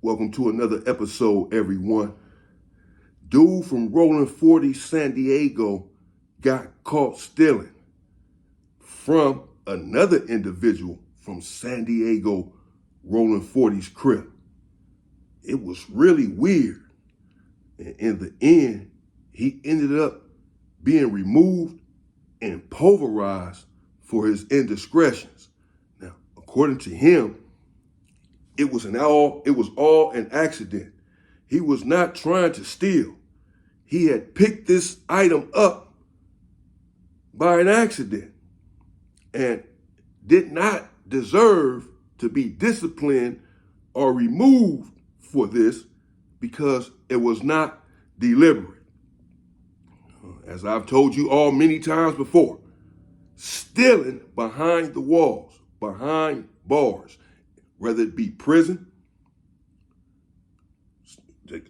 Welcome to another episode, everyone. Dude from Rolling 40 San Diego got caught stealing from another individual from San Diego Rolling 40's Crip. It was really weird. And in the end, he ended up being removed and pulverized for his indiscretions. Now, according to him, it was all an accident. He was not trying to steal. He had picked this item up by an accident and did not deserve to be disciplined or removed for this because it was not deliberate. As I've told you all many times before, stealing behind the walls, behind bars, whether it be prison,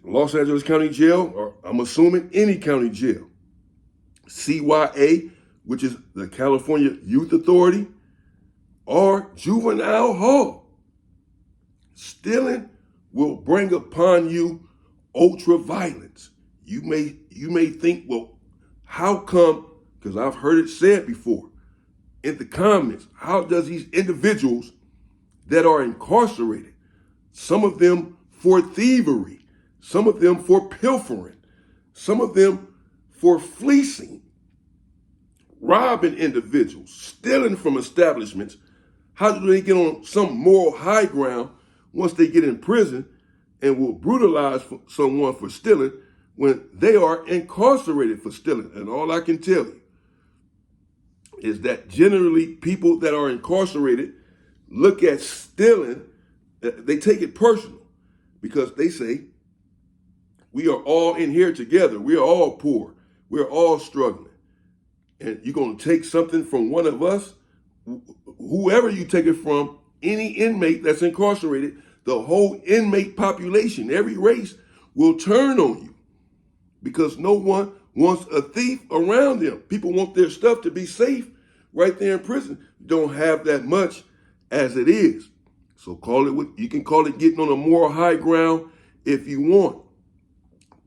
Los Angeles County Jail, or I'm assuming any county jail, CYA, which is the California Youth Authority, or juvenile hall. Stealing will bring upon you ultra violence. You may think, well, how come, because I've heard it said before in the comments, how does these individuals that are incarcerated, some of them for thievery, some of them for pilfering, some of them for fleecing, robbing individuals, stealing from establishments, how do they get on some moral high ground once they get in prison and will brutalize someone for stealing when they are incarcerated for stealing? And all I can tell you is that generally people that are incarcerated look at stealing, they take it personal because they say, we are all in here together. We are all poor. We're all struggling. And you're going to take something from one of us, whoever you take it from, any inmate that's incarcerated, the whole inmate population, every race will turn on you because no one wants a thief around them. People want their stuff to be safe right there in prison. You don't have that much as it is. So call it what you can call it, getting on a moral high ground if you want.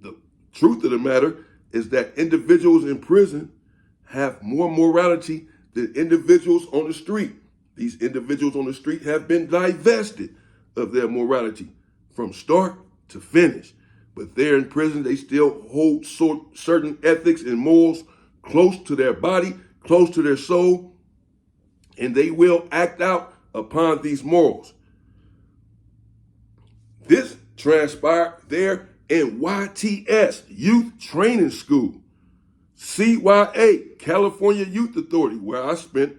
The truth of the matter is that individuals in prison have more morality than individuals on the street. These individuals on the street have been divested of their morality from start to finish. But they're in prison, they still hold certain ethics and morals close to their body, close to their soul, and they will act out upon these morals. This transpired there in YTS, Youth Training School, CYA, California Youth Authority, where I spent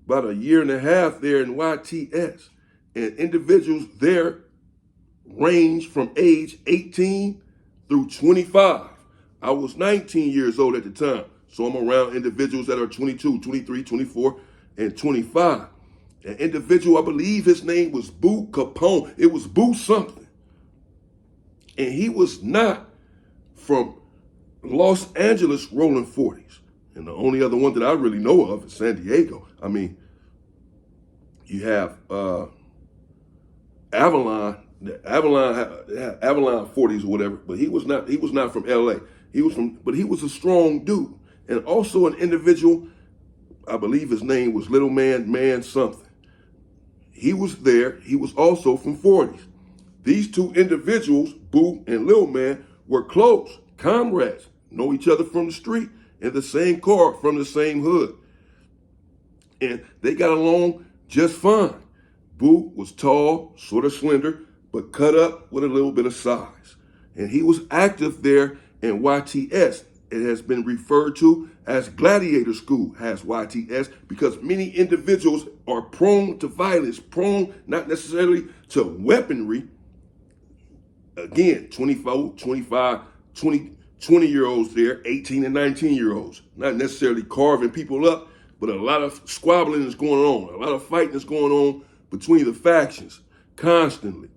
about a year and a half there in YTS. And individuals there range from age 18 through 25. I was 19 years old at the time, so I'm around individuals that are 22, 23, 24, and 25. An individual, I believe his name was Boo Capone. It was Boo something. And he was not from Los Angeles Rolling 40s. And the only other one that I really know of is San Diego. I mean, you have Avalon 40s or whatever, but he was not from LA. But he was a strong dude. And also an individual, I believe his name was Little Man something. He was there. He was also from 40s. These two individuals, Boo and Lil Man, were close, comrades, know each other from the street, in the same car, from the same hood. And they got along just fine. Boo was tall, sort of slender, but cut up with a little bit of size. And he was active there in YTS. It has been referred to as Gladiator School, has YTS, because many individuals are prone to violence, prone not necessarily to weaponry. Again, 24, 25, 20-year-olds there, 18 and 19-year-olds, not necessarily carving people up, but a lot of squabbling is going on, a lot of fighting is going on between the factions constantly.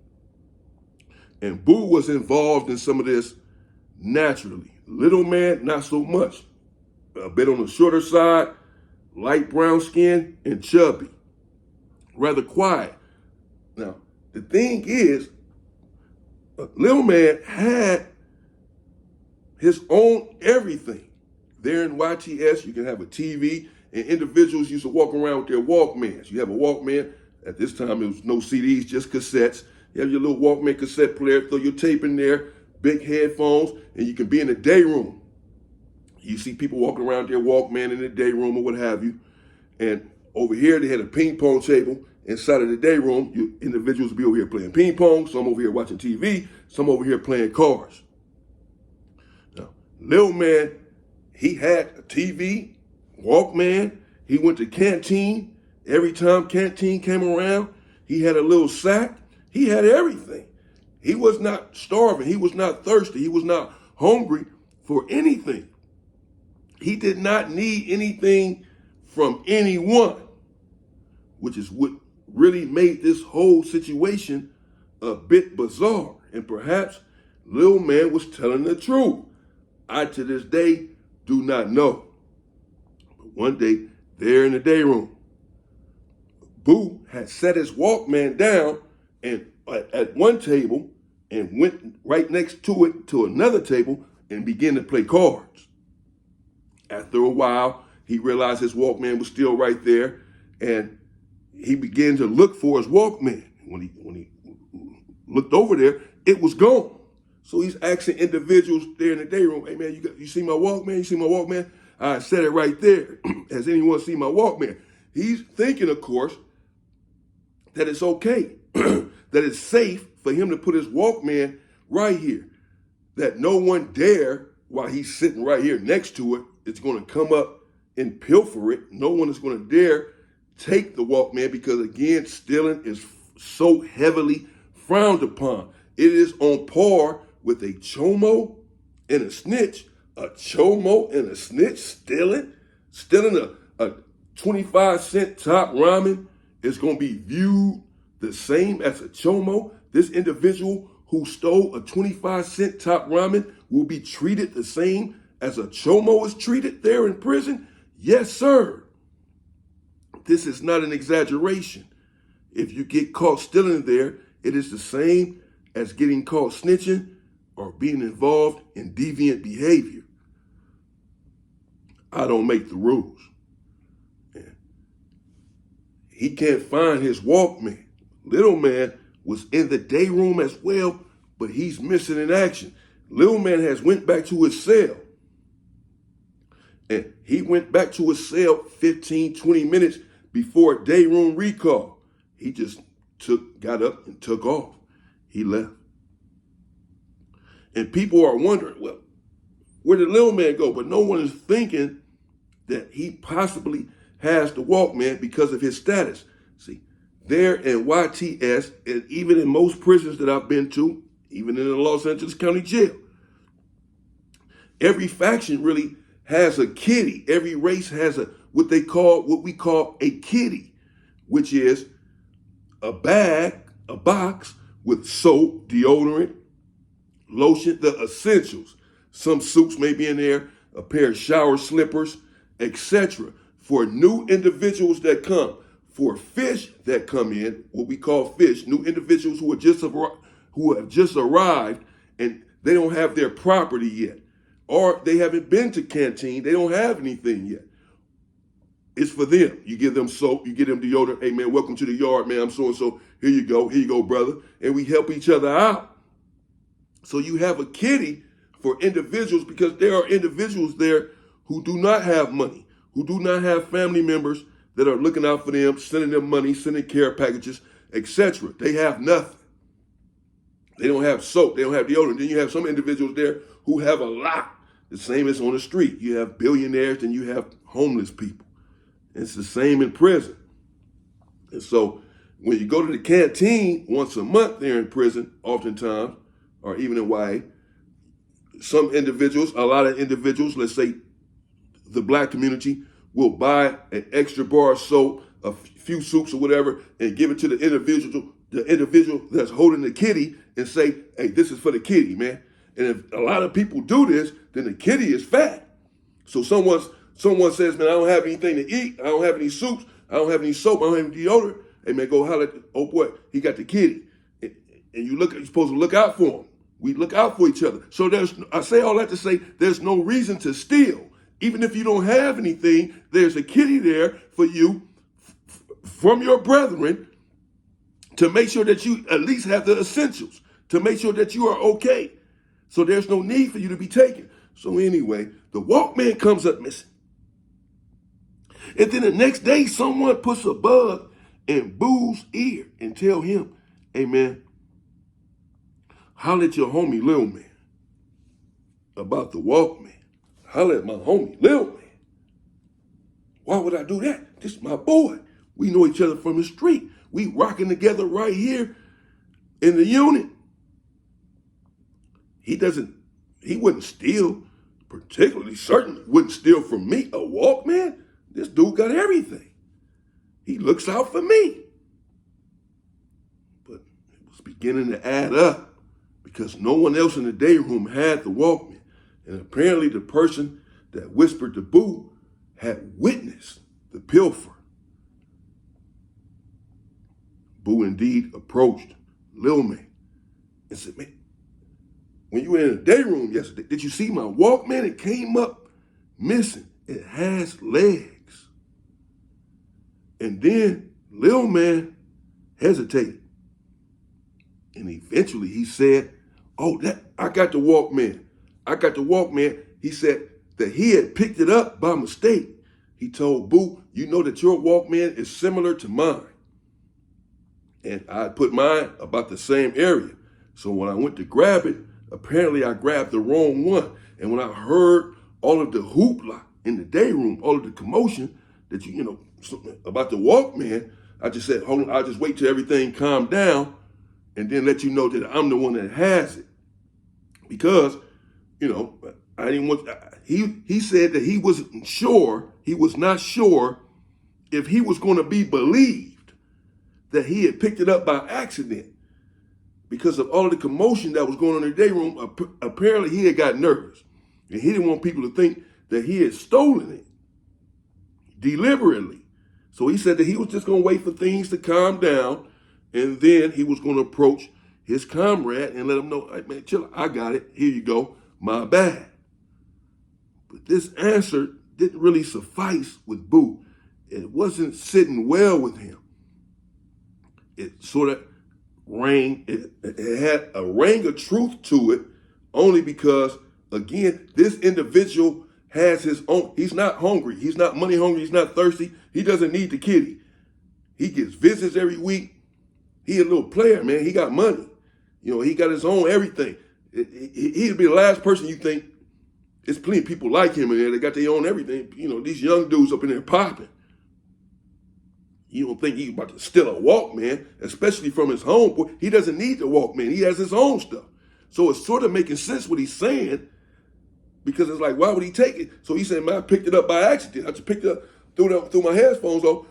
And Boo was involved in some of this naturally. Little Man, not so much. A bit on the shorter side, light brown skin, and chubby. Rather quiet. Now, the thing is, Little man had his own everything. There in YTS, you can have a TV, and individuals used to walk around with their Walkmans. You have a Walkman. At this time, it was no CDs, just cassettes. You have your little Walkman cassette player, throw your tape in there, big headphones, and you can be in the day room. You see people walking around their Walkman in the day room or what have you. And over here, they had a ping pong table inside of the day room. Individuals would be over here playing ping pong, some over here watching TV, some over here playing cards. Now, little man, he had a TV, Walkman. He went to canteen. Every time canteen came around, he had a little sack. He had everything. He was not starving. He was not thirsty. He was not hungry for anything. He did not need anything from anyone, which is what really made this whole situation a bit bizarre. And perhaps little man was telling the truth. I, to this day, do not know. But one day, there in the day room, Boo had set his Walkman down and at one table and went right next to it to another table and began to play cards. After a while, he realized his Walkman was still right there, and he began to look for his Walkman. When he looked over there, it was gone. So he's asking individuals there in the day room, "Hey man, you see my Walkman? You see my Walkman? I set it right there. Has anyone seen my Walkman?" He's thinking, of course, that it's okay, that it's safe for him to put his Walkman right here, that no one dare, while he's sitting right here next to it, is going to come up and pilfer it. No one is going to dare take the Walkman because, again, stealing is so heavily frowned upon. It is on par with a chomo and a snitch. A chomo and a snitch stealing a 25-cent top ramen is going to be viewed the same as a chomo. This individual who stole a 25-cent top ramen will be treated the same as a chomo is treated there in prison? Yes, sir. This is not an exaggeration. If you get caught stealing there, it is the same as getting caught snitching or being involved in deviant behavior. I don't make the rules. He can't find his Walkman. Little man was in the day room as well, but he's missing in action. Little man has went back to his cell. And he went back to his cell 15, 20 minutes before day room recall. He just got up and took off. He left. And people are wondering, well, where did little man go? But no one is thinking that he possibly has the Walkman because of his status. See, there in YTS, and even in most prisons that I've been to, even in the Los Angeles County Jail, every faction really has a kitty. Every race has what we call a kitty, which is a bag, a box with soap, deodorant, lotion, the essentials. Some suits may be in there, a pair of shower slippers, etc. For new individuals that come, for fish that come in, what we call fish, new individuals who have just arrived and they don't have their property yet, or they haven't been to canteen, they don't have anything yet. It's for them. You give them soap, you give them deodorant. Hey man, welcome to the yard, man. I'm so-and-so. Here you go, brother. And we help each other out. So you have a kitty for individuals because there are individuals there who do not have money, who do not have family members that are looking out for them, sending them money, sending care packages, etc. They have nothing. They don't have soap. They don't have deodorant. Then you have some individuals there who have a lot. The same as on the street. You have billionaires and you have homeless people. It's the same in prison. And so when you go to the canteen once a month there in prison, oftentimes, or even in YA, some individuals, a lot of individuals, let's say the black community, will buy an extra bar of soap, a few soups or whatever, and give it to the individual that's holding the kitty and say, hey, this is for the kitty, man. And if a lot of people do this, then the kitty is fat. So someone says, man, I don't have anything to eat. I don't have any soups. I don't have any soap. I don't have any deodorant. Hey, man, go holler at oh, boy, he got the kitty. And you're supposed to look out for him. We look out for each other. So I say all that to say there's no reason to steal. Even if you don't have anything, there's a kitty there for you from your brethren to make sure that you at least have the essentials, to make sure that you are okay. So there's no need for you to be taken. So anyway, the walkman comes up missing. And then the next day, someone puts a bug in Boo's ear and tell him, hey man, holler at your homie Lil Man about the walkman. Holler at my homie Lil Man. Why would I do that? This is my boy. We know each other from the street. We rocking together right here in the unit. He wouldn't steal, particularly certainly wouldn't steal from me. A walkman? This dude got everything. He looks out for me. But it was beginning to add up because no one else in the day room had the walkman. And apparently the person that whispered to Boo had witnessed the pilfer. Boo indeed approached Lil Man and said, man, when you were in the day room yesterday, did you see my walkman? It came up missing. It has legs. And then Lil Man hesitated. And eventually he said, oh, I got the walkman. I got the walkman. He said that he had picked it up by mistake. He told Boo, you know that your walkman is similar to mine. And I put mine about the same area. So when I went to grab it, apparently I grabbed the wrong one. And when I heard all of the hoopla in the day room, all of the commotion that about the walkman, I just said, hold on, I'll just wait till everything calmed down and then let you know that I'm the one that has it. Because, I didn't want, he said that he was not sure if he was going to be believed that he had picked it up by accident because of all of the commotion that was going on in the day room. Apparently he had got nervous and he didn't want people to think that he had stolen it deliberately. So he said that he was just going to wait for things to calm down and then he was going to approach his comrade and let him know, hey, man, chill, I got it. Here you go. My bad. But this answer didn't really suffice with Boo. It wasn't sitting well with him. It sort of it had a ring of truth to it only because, again, this individual has his own. He's not hungry. He's not money hungry. He's not thirsty. He doesn't need the kitty. He gets visits every week. He a little player, man. He got money. He got his own everything. He'd be the last person you think. There's plenty of people like him in there. They got their own everything. These young dudes up in there popping. You don't think he's about to steal a Walkman, especially from his homeboy. He doesn't need the Walkman. He has his own stuff. So it's sort of making sense what he's saying because it's like, why would he take it? So he said, man, I picked it up by accident. I just picked it up, threw my headphones on,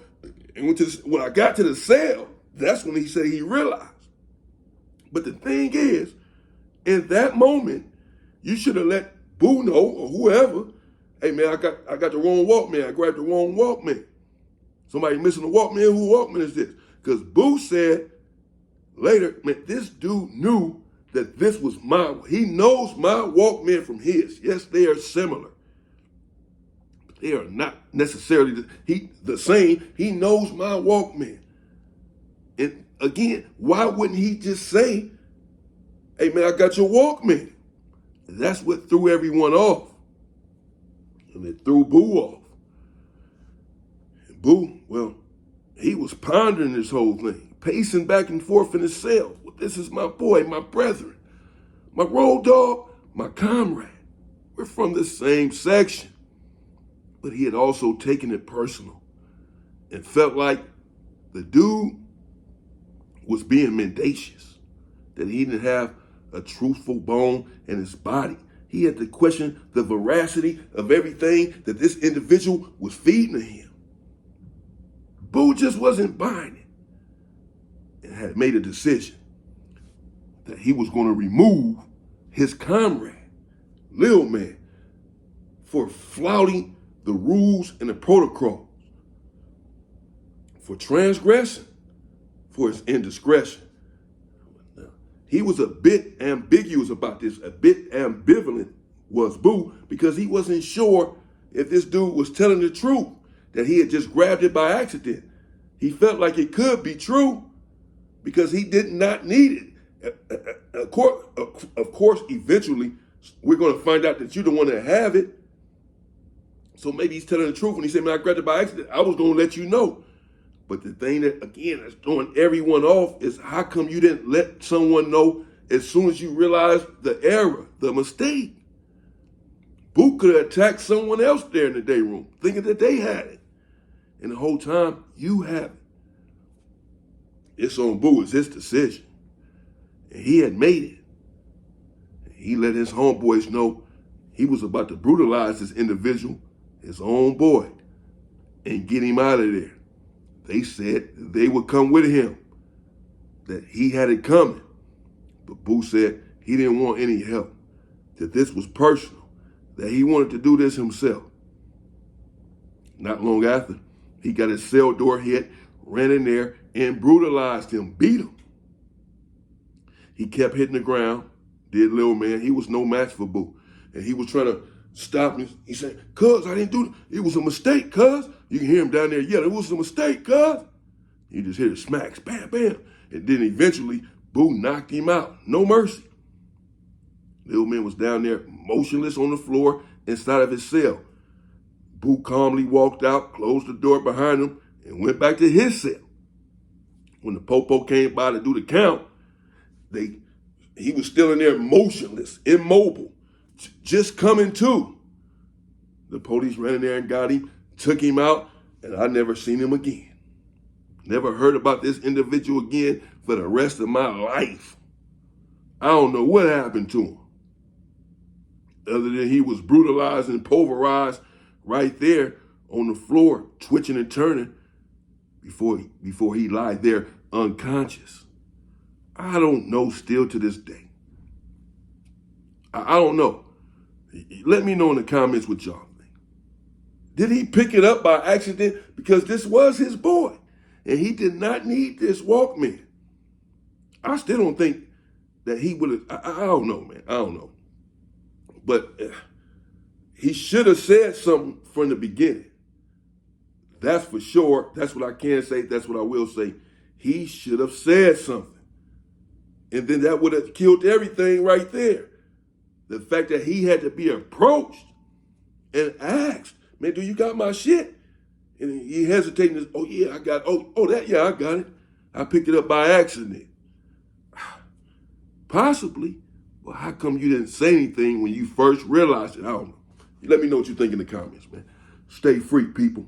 and when I got to the cell, that's when he said he realized. But the thing is, in that moment, you should have let Boo know or whoever, hey man, I got the wrong Walkman. I grabbed the wrong Walkman. Somebody missing a Walkman. Who Walkman is this? Because Boo said later, man, this dude knew that this was he knows my Walkman from his. Yes, they are similar. But they are not necessarily the same. He knows my Walkman. And again, why wouldn't he just say, hey man, I got your Walkman? And that's what threw everyone off. And it threw Boo off. And Boo, well, he was pondering this whole thing, pacing back and forth in his cell. Well, this is my boy, my brethren, my road dog, my comrade. We're from the same section. But he had also taken it personal and felt like the dude was being mendacious, that he didn't have a truthful bone in his body. He had to question the veracity of everything that this individual was feeding to him. Boo just wasn't buying it and had made a decision that he was going to remove his comrade, Lil Man, for flouting the rules and the protocols, for transgressing, for his indiscretion. He was a bit ambiguous about this, a bit ambivalent was Boo, because he wasn't sure if this dude was telling the truth, that he had just grabbed it by accident. He felt like it could be true because he did not need it. Of course, eventually, we're going to find out that you're the one that have it. So maybe he's telling the truth when he said, man, I grabbed it by accident. I was going to let you know. But the thing that, again, that's throwing everyone off is how come you didn't let someone know as soon as you realized the error, the mistake? Boo could have attacked someone else there in the day room, thinking that they had it. And the whole time, you have it. It's on Boo. It's his decision. And he had made it. He let his homeboys know he was about to brutalize this individual, his own boy, and get him out of there. They said they would come with him, that he had it coming. But Boo said he didn't want any help, that this was personal, that he wanted to do this himself. Not long after, he got his cell door hit, ran in there, and brutalized him, beat him. He kept hitting the ground, did little man. He was no match for Boo. And he was trying to stop me. He said, cuz, I didn't do it. It was a mistake, cuz. You can hear him down there yelling, it was a mistake, cuz. You just hear the smacks, bam, bam. And then eventually, Boo knocked him out. No mercy. Little man was down there motionless on the floor inside of his cell. Boo calmly walked out, closed the door behind him, and went back to his cell. When the popo came by to do the count, he was still in there motionless, immobile, just coming to. The police ran in there and got him, took him out, and I never seen him again. Never heard about this individual again for the rest of my life. I don't know what happened to him, other than he was brutalized and pulverized right there on the floor, twitching and turning before he lied there unconscious. I don't know still to this day. I don't know. Let me know in the comments what y'all think. Did he pick it up by accident? Because this was his boy, and he did not need this Walkman. I still don't think that he would have, I don't know, man. I don't know. But he should have said something from the beginning. That's for sure. That's what I can say. That's what I will say. He should have said something. And then that would have killed everything right there. The fact that he had to be approached and asked, man, do you got my shit? And he hesitating, oh yeah, I got it. I got it. I picked it up by accident. Possibly. Well, how come you didn't say anything when you first realized it? I don't know. Let me know what you think in the comments, man. Stay free, people.